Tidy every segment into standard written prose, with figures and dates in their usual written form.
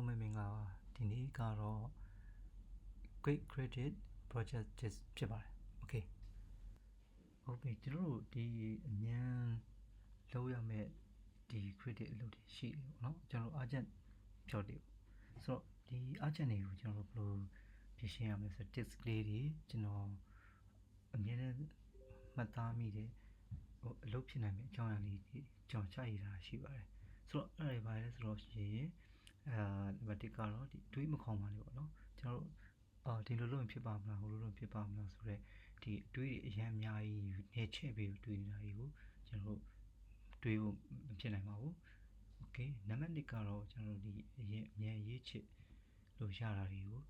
လုံးပဲမင်္ဂလာပါဒီနေ့ကတော့ Quick Credit Project ဖြစ်ပါတယ် Okay ကျွန်တော်တို့ဒီအမြန်လုပ်ရမယ့်ဒီ credit အလုပ်တွေရှိတယ်ပေါ့နော်ကျွန်တော်တို့ urgent job တွေဆိုတော့ဒီ urgent တွေကိုကျွန်တော်တို့ဘယ်လိုပြင်ဆင်ရမလဲဆိုတော့ tips လေးတွေကျွန်တော်အမြဲတမ်းမှတ်သားမိတယ်အလုပ်ဖြစ်နိုင်မယ့်အကြောင်းအရာလေးတွေကျွန်တော်ချရတာရှိပါတယ်ဆိုတော့အဲ့ဒါတွေပါလဲဆိုတော့ရှင်နံပါတ်1ကတော့ဒီတွေးမခေါင်ပါနဲ့ပေါ့နော်ကျွန်တော်တို့ဒီလိုလုပ်ရင်ဖြစ်ပါမလားဟိုလိုလုပ်ဖြစ်ပါမလားဆိုတော့ဒီတွေးတွေအရင်အများကြီးနေချက်ပြီးတွေးနေတာတွေကိုကျွန်တော်တို့တွေးဖို့မဖြစ်နိုင်ပါဘူး Okay နံပါတ်2ကတော့ကျွန်တော်တို့ဒီအရင်အမြန်ရေးချစ်လို့ရတာတွေကို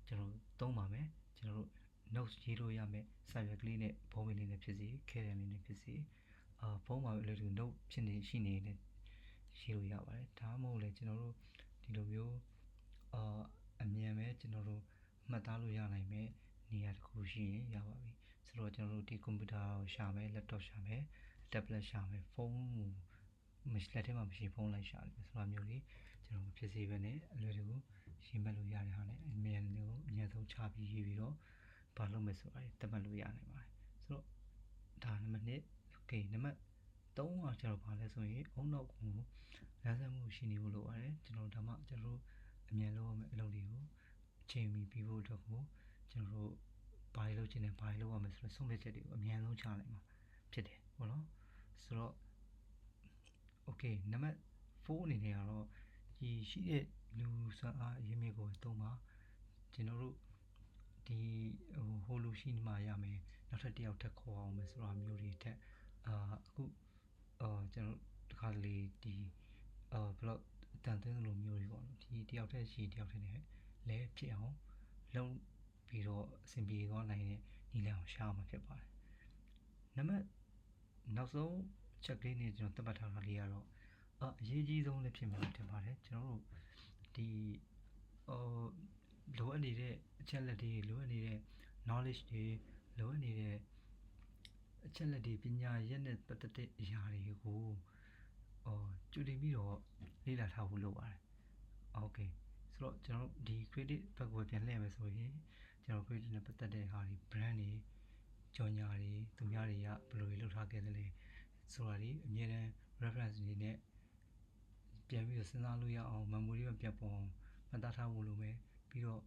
ကျွန်တော်သုံးပါမယ်ကျွန်တော်တို့ notes ရေးလို့ရမယ်စာရွက်ကလေးနဲ့ဖုန်းလေးနဲ့ဖြစ်စီခဲတယ်လေးနဲ့ဖြစ်စီဖုန်းမှာလည်းဒီ note ဖြစ်နေရှိနေတယ်ရေးလို့ရပါတယ်ဒါမှမဟုတ်လည်းကျွန်တော်တို့ဒီလိုမျိုးအမြန်ပဲကျွန်တော်တို့မှတ်သားလို့ရနိုင်မယ်နေရာတစ်ခုရှိရင်ရပါပြီဆိုတော့ကျွန်တော်တို့ဒီကွန်ပျူတာကိုရှာမယ် laptop ရှာမယ် tablet ရှာမယ်ဖုန်းမရှိလက်ထဲမှာမရှိဖုန်းလိုက်ရှာတယ်ဆိုတာမျိုးတွေကျွန်တော်ဖြစ်စေပဲနဲ့အလွယ်တကူရှင်းမှတ်လို့ရတဲ့ဟာနဲ့အမြန်ဆုံးချပြီးရေးပြီးတော့ဘာလုပ်မယ်ဆိုတာတတ်မှတ်လို့ရနိုင်ပါတယ်ဆိုတော့ဒါနံပါတ်1 Okay နံပါတ်3ကကျွန်တော်ဘာလဲဆိုရင်အုံနောက်ကိုလမ်းဆက်မှုရှိနေဖို့လိုပါတယ်ကျွန်တော်ဒါမှကျွန်တော်တို့အမြန်လုပ်ရမယ့်အလုပ်တွေကိုအချိန်မီပြီးဖို့အတွက်ကိုကျွန်တော်တို့ဘာတွေလုပ်ချင်တယ်ဘာတွေလုပ်ရမယ်ဆိုတော့ဆုံးဖြတ်ချက်တွေကိုအမြန်ဆုံးချနိုင်မှာဖြစ်တယ်ပေါ့နော်ဆိုတော့ Okay နံပါတ်4အနေနဲ့ကတော့ဒီရှိတဲ့လူစွမ်းအားအရင်းမြစ်ကိုသုံးပါကျွန်တော်တို့ဒီဟိုလူရှိမှရမယ်နောက်ထပ်တစ်ယောက်ထပ်ခေါ်အောင်မယ်ဆိုတာမျိုးတွေထက်အခုကျွန်တော်တခါလေဒီဘလော့တန်သွင်းလိုမျိုးတွေပေါ့နော်ဒီတယောက်တည်းရှိတယောက်တည်းနဲ့လဲဖြစ်အောင်လုံးပြီးတော့အဆင်ပြေသွားနိုင်တဲ့နည်းလမ်းကိုရှာမှဖြစ်ပါတယ်နံပါတ်နောက်ဆုံးချက်ကလေးနဲ့ကျွန်တော်သတ်မှတ်ထားတာလေးကတော့အရေးကြီးဆုံးလည်းဖြစ်မှာတင်ပါတယ်ကျွန်တော်တို့ဒီလိုအပ်နေတဲ့အချက်လက်တွေလိုအပ်နေတဲ့ knowledge တွေလိုအပ်နေတဲ့အချက်လက်တွေပညာရပ်နဲ့ပတ်သက်တဲ့အရာတွေကိုကြိုတင်ပြီးတော့လေ့လာထားဖို့လိုပါတယ် Okay ဆိုတော့ကျွန်တော်တို့ဒီ credit ဘက်ကိုပြန်လှည့်မယ်ဆိုရင်ကျွန်တော် credit နဲ့ပတ်သက်တဲ့ဟာတွေ brand တွေကြော်ညာတွေသူများတွေကဘယ်လိုလုပ်ထားခဲ့သလဲဆိုတာတွေအများတန်း reference တွေနဲ့ပြန်ပြီးတော့စဉ်းစားလို့ရအောင် memory မှာပြတ်ပေါ်အောင်မှတ်သားထားဖို့လိုမယ်ပြီးတော့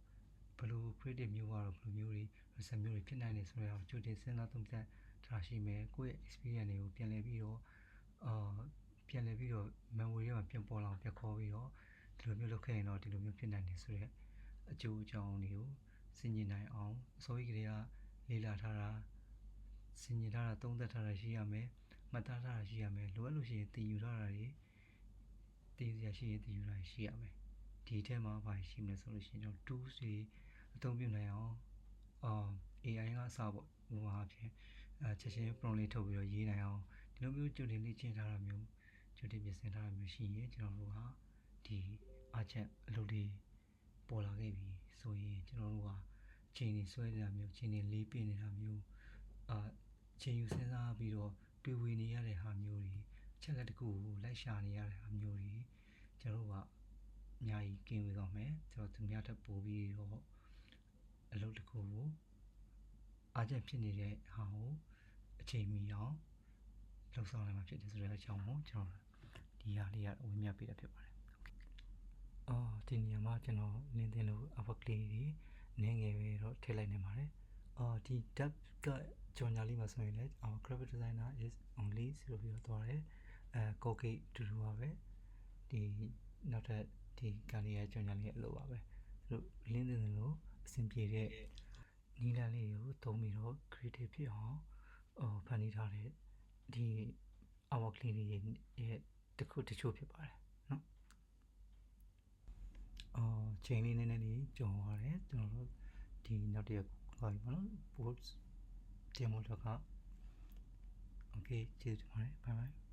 ဘယ်လို credit မျိုးကတော့ဘယ်လိုမျိုးတွေ research မျိုးတွေဖြစ်နိုင်တယ်ဆိုတော့ကြိုတင်စဉ်းစားသုံးသပ်ထားရှိမယ်ကိုယ့်ရဲ့ experience တွေကိုပြန်လည်ပြီးတော့memory မှာပြန်ပေါ်လာအောင်ပြန်ခေါ်ပြီးတော့ဒီလိုမျိုးလုပ်ခဲ့ရင်တော့ဒီလိုမျိုးဖြစ်နိုင်တယ်ဆိုတော့အကျိုးအကြောင်းတွေကိုစဉ်းကျင်နိုင်အောင်အစိုးရကလေးကလေ့လာထားတာစဉ်းကျင်ထားတာသုံးသပ်ထားတာရှိရမယ်မှတ်သားထားတာရှိရမယ်လိုအပ်လို့ရှိရင်သင်ယူထားတာတွေသင်ရရှိရင်သင်ယူတာရှိရမယ်ဒီထဲမှာဘာရှိမလဲဆိုလို့ရှိရင်ကျွန်တော် tools တွေအသုံးပြုနိုင်အောင်AI ကအစပေါ့ဟိုဟာဖြင့်ချက်ချင်း prompt လေးထုတ်ပြီးတော့ရေးနိုင်အောင်ဒီလိုမျိုးကြိုတင်လေ့ကျင့်ထားတာမျိုးကြိုတင်ပြင်ဆင်ထားတာမျိုးရှိရင်ကျွန်တော်တို့ဟာဒီအားချက်အလုပ်တွေပေါ်လာခဲ့ပြီဆိုရင်ကျွန်တော်တို့ဟာအချိန်တွေဆွဲနေတာမျိုးအချိန်တွေလေးပြနေတာမျိုးအချိန်ယူစဉ်းစားပြီးတော့တွေးဝေနေရတဲ့ဟာမျိုးတွေချက်လက်တစ်ခုကိုလိုက်ရှာနေရတဲ့ဟာမျိုးတွေကျွန်တော်တို့ကအများကြီးကင်းဝေးသွားမယ်ကျွန်တော်သူများထပ်ပို့ပြီးတော့အလုပ်တစ်ခုကိုအားချက်ဖြစ်နေတဲ့ဟာကိုအချိန်မီအောင်လှုပ်ဆောင်နိုင်မှာဖြစ်တယ်ဆိုတဲ့အကြောင်းကိုကျွန်တော်ဒီဟာလေးကဝင်မြပေးတာဖြစ်ပါတယ်ဒီနေရာမှာကျွန်တော်လင်းတင်လို့ upper clay တွေနည်းငယ်ပဲတော့ထည့်လိုက်နေပါတယ်ဒီ depth ကကြော်ညာလေးမှာဆိုရင်လည်း our graphic designer is only 0ပြီးတော့သွားတယ်Colgate တူတူပါပဲဒီနောက်ထပ်ဒီကန်လေးရဲ့ကြော်ညာလေးအလုပ်ပါပဲသူတို့လင်းတင်လို့အဆင်ပြေတဲ့နီလာလေးကိုသုံးပြီးတော့ creative ဖြစ်အောင်ဖန်တီးထားတဲ့ဒီ our clay ရဲ့တချို့ဖြစ်ပါတယ်နော်ချိန်လေးနည်းနည်းလေးကြော်ရတယ်ကျွန်တော်တို့ဒီနောက်တစ်ရက်ခေါ်ပြီပေါ့နော် post demo တော့က Okay ကျေးဇူးတင်ပါတယ် bye bye